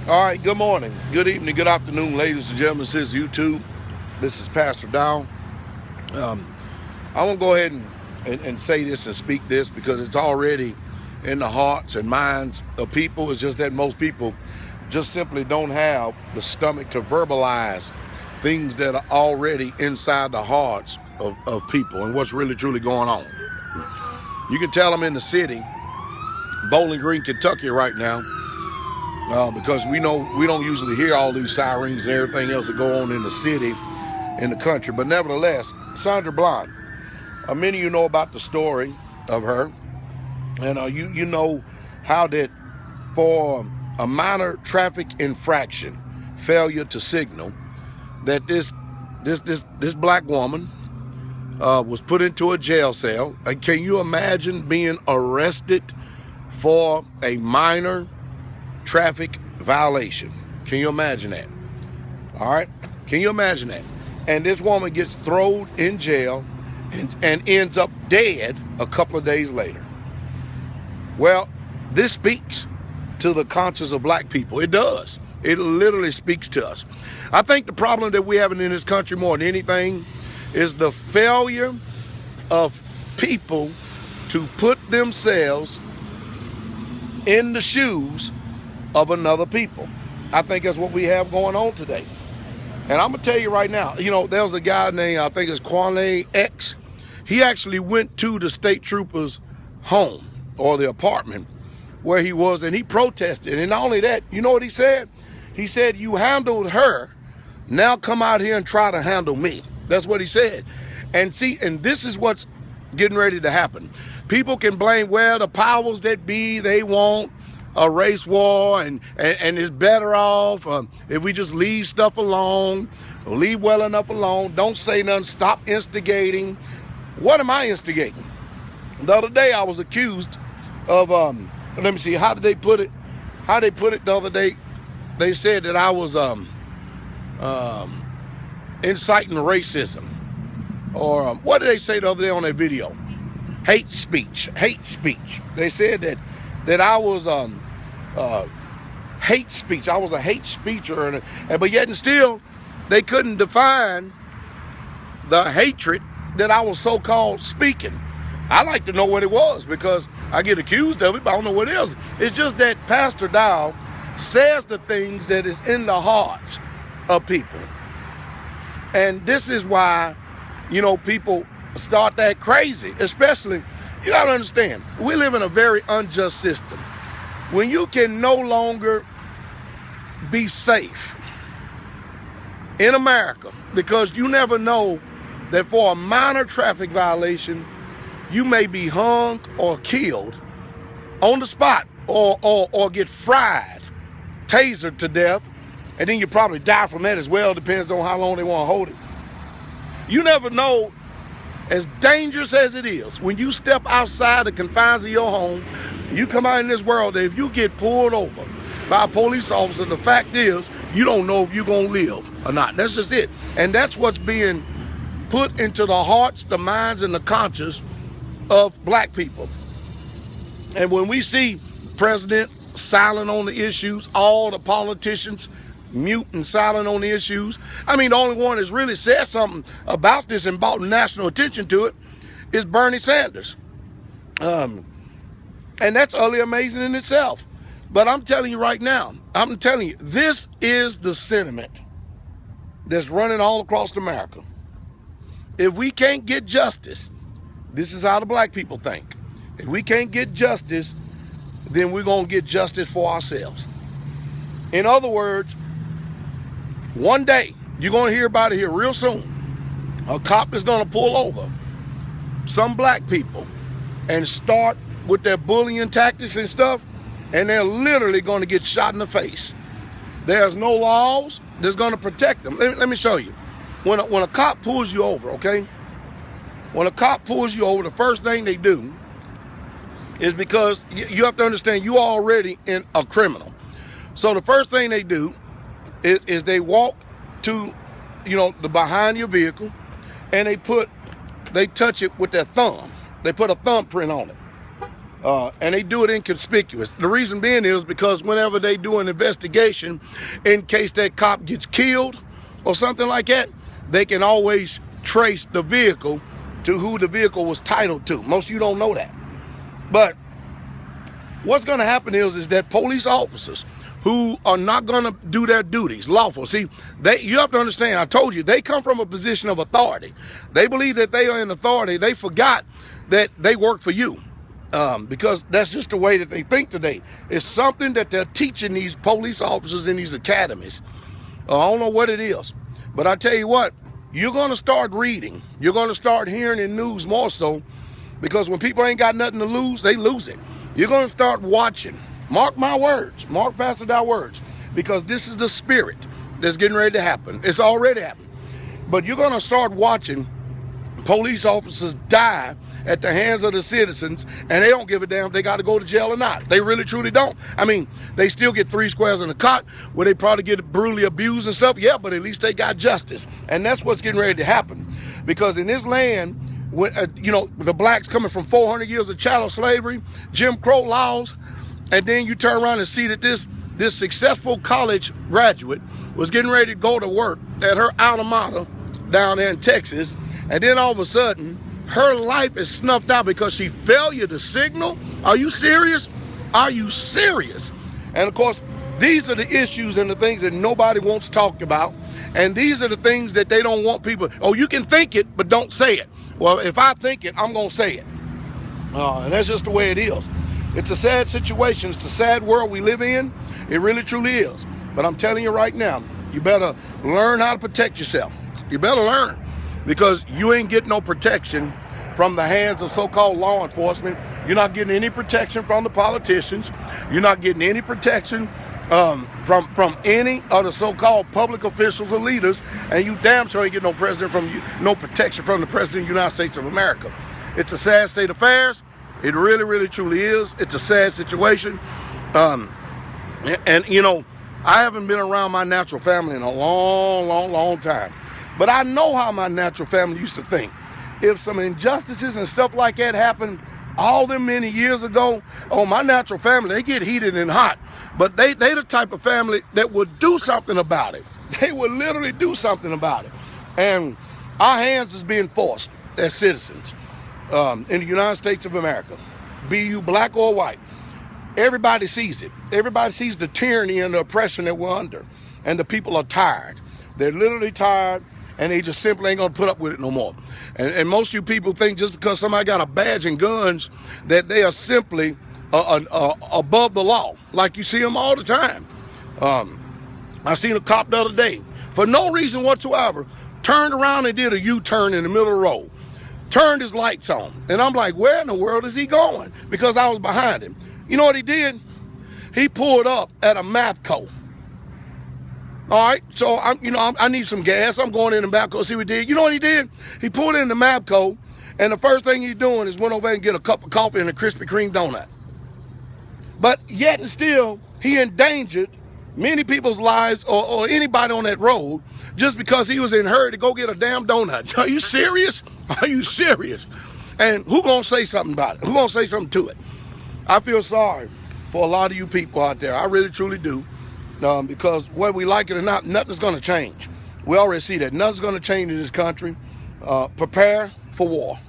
All right, good morning, good evening, good afternoon, ladies and gentlemen. This is YouTube. This is Pastor Dow. Um, I want to go ahead and say this and speak this because it's already in the hearts and minds of people. It's just that most people just simply don't have the stomach to verbalize things that are already inside the hearts of people and what's really truly going on. You can tell them in the city, Bowling Green, Kentucky right now, because we know we don't usually hear all these sirens and everything else that go on in the city, in the country. But nevertheless, Sandra Bland, many of you know about the story of her, and you know how that for a minor traffic infraction, failure to signal, that this black woman was put into a jail cell. Can you imagine being arrested for a minor traffic violation? Can you imagine that? All right. Can you imagine that? And this woman gets thrown in jail and ends up dead a couple of days later. Well, this speaks to the conscience of black people. It does. It literally speaks to us. I think the problem that we're having in this country more than anything is the failure of people to put themselves in the shoes of another people. I think that's what we have going on today. And I'm gonna tell you right now, there was a guy named, I think it's Kwame X. He actually went to the state trooper's home or the apartment where he was, and he protested. And not only that, you know what he said? He said, "You handled her, now come out here and try to handle me." That's what he said. And see, and this is what's getting ready to happen. People can blame, well, the powers that be, they want a race war, and it's better off if we just leave stuff alone, or leave well enough alone, don't say nothing, stop instigating. What am I instigating? The other day I was accused of, let me see, how did they put it? How they put it the other day? They said that I was inciting racism. Or what did they say the other day on that video? Hate speech. They said that I was hate speech. I was a hate speecher, but yet and still they couldn't define the hatred that I was so-called speaking. I like to know what it was because I get accused of it, but I don't know what it is. It's just that Pastor Dow says the things that is in the hearts of people. And this is why, people start that crazy, especially, you gotta understand, we live in a very unjust system. When you can no longer be safe in America, because you never know that for a minor traffic violation, you may be hung or killed on the spot or get fried, tasered to death, and then you probably die from that as well, depends on how long they want to hold it. You never know, as dangerous as it is, when you step outside the confines of your home, you come out in this world, that if you get pulled over by a police officer, the fact is, you don't know if you're going to live or not. That's just it. And that's what's being put into the hearts, the minds, and the conscience of black people. And when we see President silent on the issues, all the politicians mute and silent on the issues. I mean, the only one that's really said something about this and brought national attention to it is Bernie Sanders. And that's utterly amazing in itself. But I'm telling you right now, this is the sentiment that's running all across America. If we can't get justice, this is how the black people think. If we can't get justice, then we're going to get justice for ourselves. In other words, one day, you're going to hear about it here real soon. A cop is going to pull over some black people and start with their bullying tactics and stuff, and they're literally going to get shot in the face. There's no laws that's going to protect them. Let me show you. When a cop pulls you over, okay? When a cop pulls you over, the first thing they do is, because you have to understand, you already in a criminal. So the first thing they do is they walk to, the behind your vehicle, and they touch it with their thumb. They put a thumbprint on it. And they do it inconspicuous. The reason being is because whenever they do an investigation, in case that cop gets killed or something like that, they can always trace the vehicle to who the vehicle was titled to. Most of you don't know that. But what's going to happen is that police officers who are not going to do their duties lawful. See, you have to understand, I told you, they come from a position of authority. They believe that they are in authority. They forgot that they work for you. Because that's just the way that they think today. It's something that they're teaching these police officers in these academies. I don't know what it is, but I tell you what, you're going to start reading. You're going to start hearing in news more so, because when people ain't got nothing to lose, they lose it. You're going to start watching. Mark my words. Mark Pastor Dow words, because this is the spirit that's getting ready to happen. It's already happened. But you're going to start watching police officers die at the hands of the citizens, and they don't give a damn if they got to go to jail or not. They really truly don't. I mean, they still get 3 squares in a cot where they probably get brutally abused and stuff. Yeah, but at least they got justice. And that's what's getting ready to happen. Because in this land, when, the blacks coming from 400 years of chattel slavery, Jim Crow laws, and then you turn around and see that this successful college graduate was getting ready to go to work at her alma mater down there in Texas, and then all of a sudden, her life is snuffed out because she failed to signal. Are you serious? Are you serious? And of course, these are the issues and the things that nobody wants to talk about. And these are the things that they don't want people. Oh, you can think it, but don't say it. Well, if I think it, I'm going to say it. And that's just the way it is. It's a sad situation. It's a sad world we live in. It really, truly is. But I'm telling you right now, you better learn how to protect yourself. You better learn, because you ain't getting no protection from the hands of so-called law enforcement. You're not getting any protection from the politicians. You're not getting any protection from any of the so-called public officials or leaders, and you damn sure ain't getting no protection from the President of the United States of America. It's a sad state of affairs. It really, really, truly is. It's a sad situation. And I haven't been around my natural family in a long, long, long time. But I know how my natural family used to think. If some injustices and stuff like that happened all them many years ago, oh, my natural family, they get heated and hot. But they the type of family that would do something about it. They would literally do something about it. And our hands is being forced as citizens in the United States of America. Be you black or white. Everybody sees it. Everybody sees the tyranny and the oppression that we're under. And the people are tired. They're literally tired. And they just simply ain't gonna put up with it no more. And most of you people think just because somebody got a badge and guns that they are simply above the law. Like you see them all the time. I seen a cop the other day, for no reason whatsoever, turned around and did a U-turn in the middle of the road. Turned his lights on. And I'm like, where in the world is he going? Because I was behind him. You know what he did? He pulled up at a MAPCO. All right, so I need some gas. I'm going in the MAPCO, see what he did. You know what he did? He pulled in the MAPCO, and the first thing he's doing is went over and get a cup of coffee and a Krispy Kreme donut. But yet and still, he endangered many people's lives or anybody on that road just because he was in a hurry to go get a damn donut. Are you serious? Are you serious? And who gonna say something about it? Who gonna say something to it? I feel sorry for a lot of you people out there. I really, truly do. Because whether we like it or not, nothing's going to change. We already see that. Nothing's going to change in this country. Prepare for war.